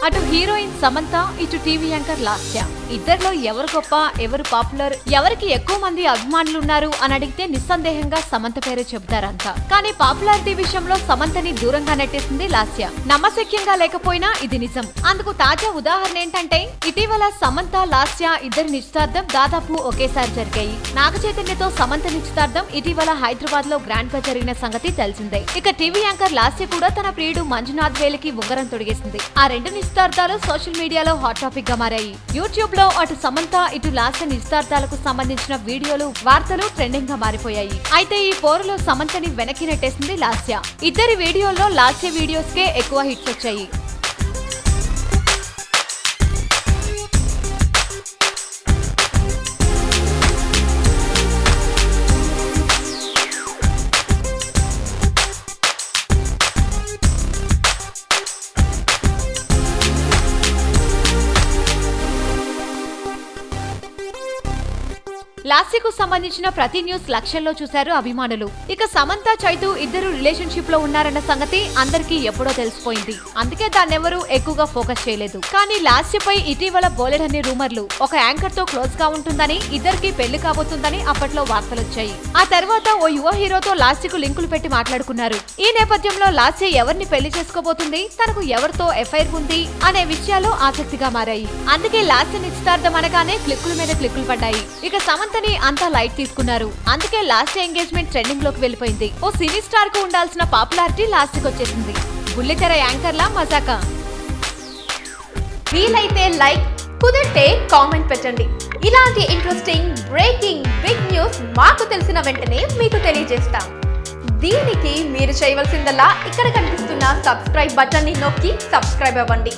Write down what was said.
అటు హీరోయిన్ సమంత, ఇటు TV anchor Lasya. ఇద్దరిలో ఎవరు గొప్ప, ఎవరు పాపులర్, ఎవరికి ఎక్కువ మంది అభిమానులు ఉన్నారు అని అడిగితే నిస్సందేహంగా సమంత పేరే చెబుతారంతా. కానీ పాపులారిటీ విషయంలో సమంతని దూరంగా నెట్టేసింది లాస్య. నమ్మశక్యంగా లేకపోయినా ఇది నిజం. అందుకు తాజా ఉదాహరణ ఏంటంటే ఇటీవల సమంత, లాస్య ఇద్దరి నిశ్చితార్థం దాదాపు ఒకేసారి జరిగాయి. నాగ చైతన్యతో సమంత నిశ్చితార్థం ఇటీవల హైదరాబాద్ లో గ్రాండ్ గా జరిగిన సంగతి తెలిసిందే. ఇక టీవీ యాంకర్ లాస్య కూడా తన ప్రియుడు మంజునాథ్ వేలికి ఉంగరం తొడిగేసింది. ఆ రెండు నిశ్చితార్థాలు సోషల్ మీడియాలో హాట్ టాపిక్ గా మారాయి. యూట్యూబ్ లో అటు సమంత, ఇటు లాస్య నిశ్చితార్థాలకు సంబంధించిన వీడియోలు, వార్తలు ట్రెండింగ్ గా మారిపోయాయి. అయితే ఈ పోరులో సమంతని వెనక్కి నెట్టేసింది లాస్య. ఇద్దరి వీడియోల్లో లాస్య వీడియోస్ కే ఎక్కువ హిట్స్ వచ్చాయి. లాస్యకు సంబంధించిన ప్రతి న్యూస్ లక్షల్లో చూశారు అభిమానులు. ఇక సమంత, చైతు ఇద్దరు రిలేషన్షిప్ లో ఉన్నారన్న సంగతి అందరికీ ఎప్పుడో తెలిసిపోయింది. అందుకే దాన్నెవరూ ఎక్కువగా ఫోకస్ చేయలేదు. కానీ లాస్యపై ఇటీవల బోలెడన్ని రూమర్లు, ఒక యాంకర్ తో క్లోజ్ గా ఉంటుందని, ఇద్దరికి పెళ్లి కాబోతుందని అప్పట్లో వార్తలొచ్చాయి. ఆ తర్వాత ఓ యువ హీరోతో లాస్యకు లింకులు పెట్టి మాట్లాడుకున్నారు. ఈ నేపథ్యంలో లాస్య ఎవరిని పెళ్లి చేసుకోబోతుంది, తనకు ఎవరితో ఎఫ్ఐఆర్ ఉంది అనే విషయాలు ఆసక్తిగా మారాయి. అందుకే లాస్య నిశ్చితార్థం అనగానే క్లిక్కుల మీద క్లిక్కులు పడ్డాయి. ఇక సమంత అంతా లైట్ తీసుకున్నారు. అందుకే లాస్య ఎంగేజ్మెంట్ ట్రెండింగ్ లోకి వెళ్ళిపోయింది. ఓ సినీ స్టార్ కు ఉండాల్సిన పాపులారిటీ లాస్యకు వచ్చేసింది. బుల్లితెర యాంకర్లా మజాకా. వీలైతే లైక్, కుదిరితే కామెంట్ పెట్టండి. ఇలాంటి ఇంట్రెస్టింగ్ బ్రేకింగ్ బిగ్ న్యూస్ మాకు తెలిసిన వెంటనే మీకు తెలియజేస్తాం. దీనికి మీరు చేయవలసిందల్లా ఇక్కడ కనిపిస్తున్న సబ్స్క్రైబ్ బటన్ ని నొక్కి సబ్స్క్రైబ్ అవ్వండి.